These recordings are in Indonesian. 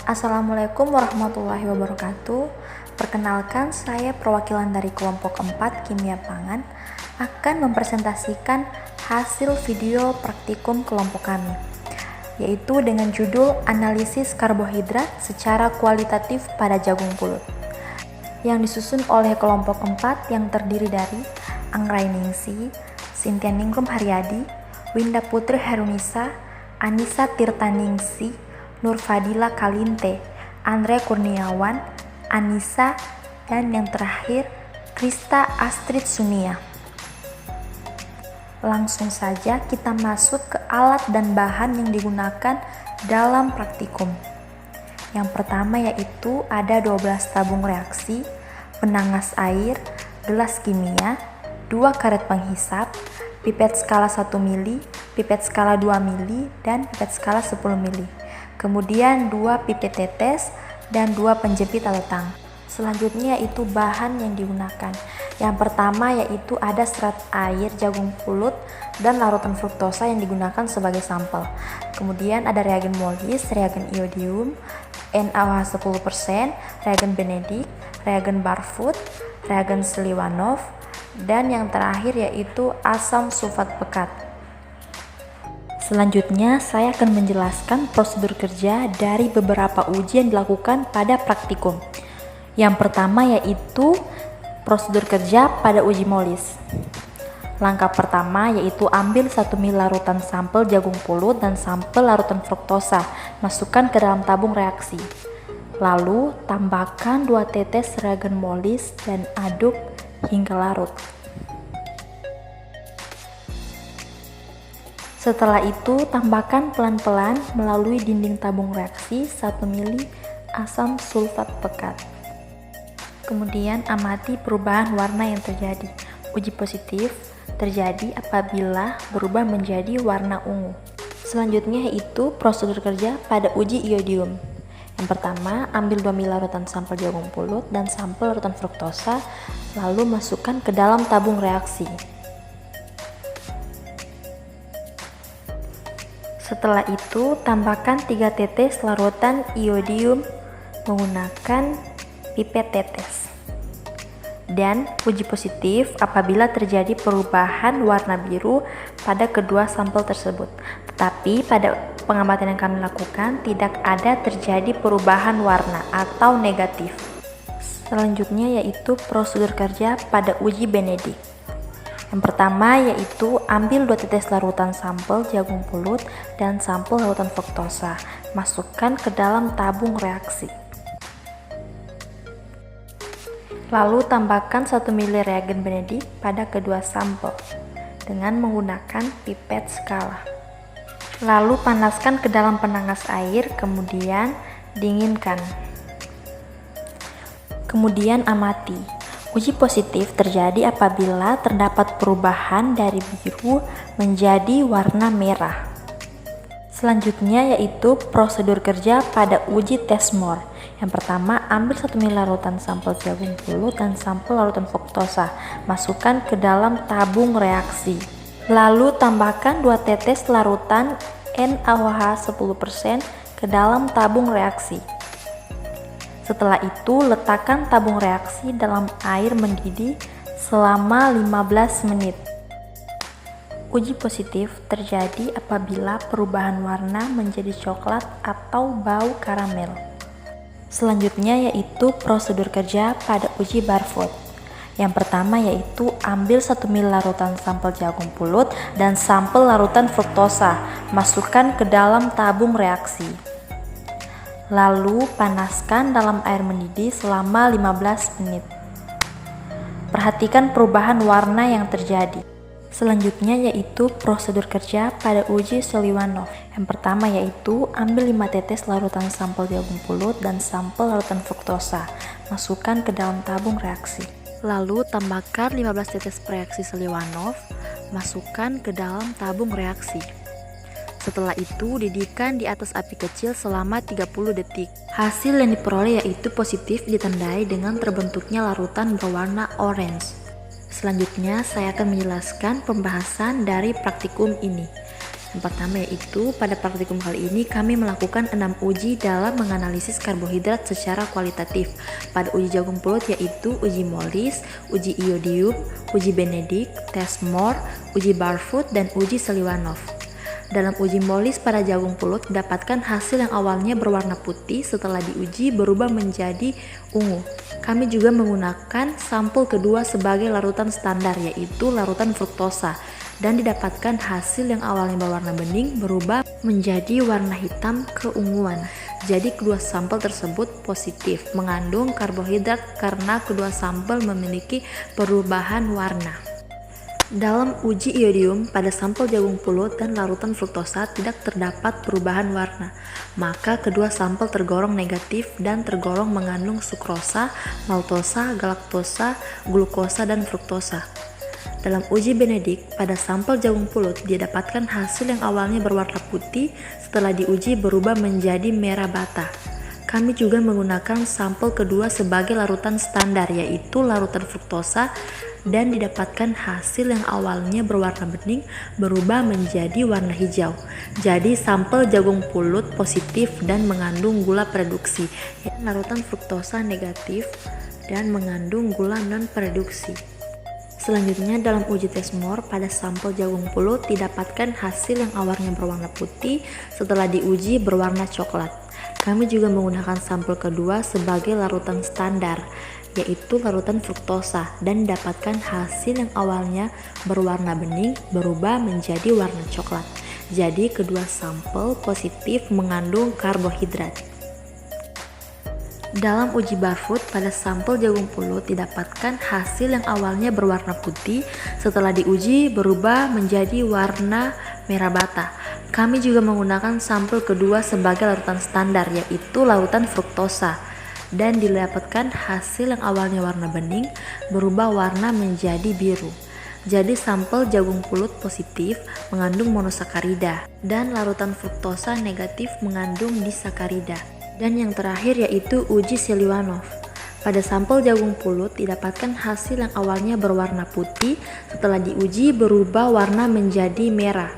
Assalamualaikum warahmatullahi wabarakatuh. Perkenalkan, saya perwakilan dari kelompok 4 Kimia Pangan akan mempresentasikan hasil video praktikum kelompok kami, yaitu dengan judul Analisis Karbohidrat secara Kualitatif pada Jagung Pulut, yang disusun oleh kelompok 4 yang terdiri dari Anggrainingsi, Cynthia Ningrum Haryadi, Winda Putri Herunisa, Anissa Tirtaningsi, Nurfadila Kalinte, Andre Kurniawan, Anissa, dan yang terakhir Krista Astrid Sunia. Langsung saja kita masuk ke alat dan bahan yang digunakan dalam praktikum. Yang pertama yaitu ada 12 tabung reaksi, penangas air, gelas kimia, 2 karet penghisap, pipet skala 1 mili, pipet skala 2 mili, dan pipet skala 10 mili. Kemudian 2 pipet tetes dan 2 penjepit atau tang. Selanjutnya yaitu bahan yang digunakan. Yang pertama yaitu ada serat air jagung pulut dan larutan fruktosa yang digunakan sebagai sampel. Kemudian ada reagen molis, reagen iodium, NaOH 10%, reagen Benedict, reagen Barfoot, reagen Seliwanov, dan yang terakhir yaitu asam sulfat pekat. Selanjutnya, saya akan menjelaskan prosedur kerja dari beberapa uji yang dilakukan pada praktikum. Yang pertama yaitu prosedur kerja pada uji molis. Langkah pertama yaitu ambil 1 ml larutan sampel jagung pulut dan sampel larutan fruktosa, masukkan ke dalam tabung reaksi. Lalu, tambahkan 2 tetes reagen molis dan aduk hingga larut. Setelah itu, tambahkan pelan-pelan melalui dinding tabung reaksi 1 ml asam sulfat pekat. Kemudian amati perubahan warna yang terjadi. Uji positif terjadi apabila berubah menjadi warna ungu. Selanjutnya yaitu prosedur kerja pada uji iodium. Yang pertama, ambil 2 ml larutan sampel jagung pulut dan sampel larutan fruktosa, lalu masukkan ke dalam tabung reaksi. Setelah itu, tambahkan 3 tetes larutan iodium menggunakan pipet tetes. Dan uji positif apabila terjadi perubahan warna biru pada kedua sampel tersebut. Tetapi pada pengamatan yang kami lakukan tidak ada terjadi perubahan warna atau negatif. Selanjutnya yaitu prosedur kerja pada uji Benedict. Yang pertama yaitu ambil 2 tetes larutan sampel jagung pulut dan sampel larutan fruktosa, masukkan ke dalam tabung reaksi. Lalu tambahkan 1 ml reagen Benedict pada kedua sampel dengan menggunakan pipet skala. Lalu panaskan ke dalam penangas air, kemudian dinginkan. Kemudian amati. Uji positif terjadi apabila terdapat perubahan dari biru menjadi warna merah. Selanjutnya yaitu prosedur kerja pada uji Tesmore. Yang pertama, ambil 1 ml larutan sampel jagung pulut dan sampel larutan fruktosa, masukkan ke dalam tabung reaksi. Lalu tambahkan 2 tetes larutan NaOH 10% ke dalam tabung reaksi. Setelah itu, letakkan tabung reaksi dalam air mendidih selama 15 menit. Uji positif terjadi apabila perubahan warna menjadi coklat atau bau karamel. Selanjutnya yaitu prosedur kerja pada uji Barfoot. Yang pertama yaitu ambil 1 ml larutan sampel jagung pulut dan sampel larutan fruktosa, masukkan ke dalam tabung reaksi. Lalu panaskan dalam air mendidih selama 15 menit. Perhatikan perubahan warna yang terjadi. Selanjutnya yaitu prosedur kerja pada uji Seliwanov. Yang pertama yaitu ambil 5 tetes larutan sampel jagung pulut dan sampel larutan fruktosa, masukkan ke dalam tabung reaksi. Lalu tambahkan 15 tetes reaksi Seliwanov, masukkan ke dalam tabung reaksi. Setelah itu, didihkan di atas api kecil selama 30 detik. Hasil yang diperoleh yaitu positif ditandai dengan terbentuknya larutan berwarna orange. Selanjutnya, saya akan menjelaskan pembahasan dari praktikum ini. Yang pertama yaitu pada praktikum kali ini kami melakukan 6 uji dalam menganalisis karbohidrat secara kualitatif. Pada uji jagung pulut yaitu uji Mollis, uji iodium, uji Benedict, tes Mohr, uji Barfoot, dan uji Seliwanov. Dalam uji Mollis pada jagung pulut dapatkan hasil yang awalnya berwarna putih setelah diuji berubah menjadi ungu. Kami juga menggunakan sampel kedua sebagai larutan standar yaitu larutan fruktosa dan didapatkan hasil yang awalnya berwarna bening berubah menjadi warna hitam keunguan. Jadi kedua sampel tersebut positif mengandung karbohidrat karena kedua sampel memiliki perubahan warna. Dalam uji iodium pada sampel jagung pulut dan larutan fruktosa tidak terdapat perubahan warna, maka kedua sampel tergolong negatif dan tergolong mengandung sukrosa, maltosa, galaktosa, glukosa, dan fruktosa. Dalam uji Benedict pada sampel jagung pulut didapatkan hasil yang awalnya berwarna putih setelah diuji berubah menjadi merah bata. Kami juga menggunakan sampel kedua sebagai larutan standar yaitu larutan fruktosa dan didapatkan hasil yang awalnya berwarna bening berubah menjadi warna hijau. Jadi sampel jagung pulut positif dan mengandung gula reduksi, larutan fruktosa negatif dan mengandung gula non-reduksi. Selanjutnya dalam uji tes Mohr pada sampel jagung pulut didapatkan hasil yang awalnya berwarna putih setelah diuji berwarna coklat. Kami juga menggunakan sampel kedua sebagai larutan standar yaitu larutan fruktosa dan didapatkan hasil yang awalnya berwarna bening berubah menjadi warna coklat. Jadi kedua sampel positif mengandung karbohidrat. Dalam uji Barfoot pada sampel jagung pulut didapatkan hasil yang awalnya berwarna putih setelah diuji berubah menjadi warna merah bata. Kami juga menggunakan sampel kedua sebagai larutan standar yaitu larutan fruktosa dan didapatkan hasil yang awalnya warna bening berubah warna menjadi biru. Jadi sampel jagung pulut positif mengandung monosakarida dan larutan fruktosa negatif mengandung disakarida. Dan yang terakhir yaitu uji Seliwanov. Pada sampel jagung pulut didapatkan hasil yang awalnya berwarna putih setelah diuji berubah warna menjadi merah.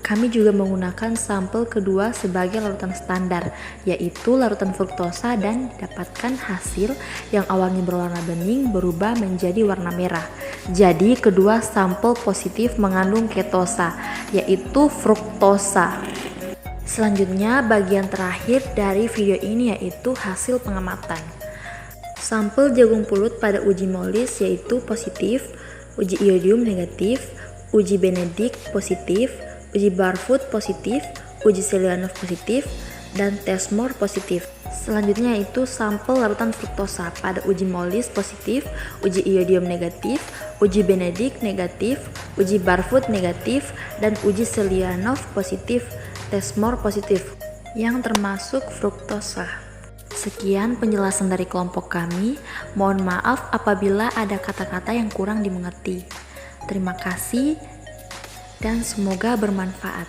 Kami juga menggunakan sampel kedua sebagai larutan standar yaitu larutan fruktosa dan didapatkan hasil yang awalnya berwarna bening berubah menjadi warna merah. Jadi kedua sampel positif mengandung ketosa yaitu fruktosa. Selanjutnya bagian terakhir dari video ini yaitu hasil pengamatan. Sampel jagung pulut pada uji Mollis yaitu positif, uji iodium negatif, uji Benedict positif, uji Barfoot positif, uji Seliwanov positif, dan tes Mohr positif. Selanjutnya yaitu sampel larutan fruktosa pada uji Mollis positif, uji iodium negatif, uji Benedict negatif, uji Barfoot negatif, dan uji Seliwanov positif, tes Mohr positif yang termasuk fruktosa. Sekian penjelasan dari kelompok kami. Mohon maaf apabila ada kata-kata yang kurang dimengerti. Terima kasih dan semoga bermanfaat.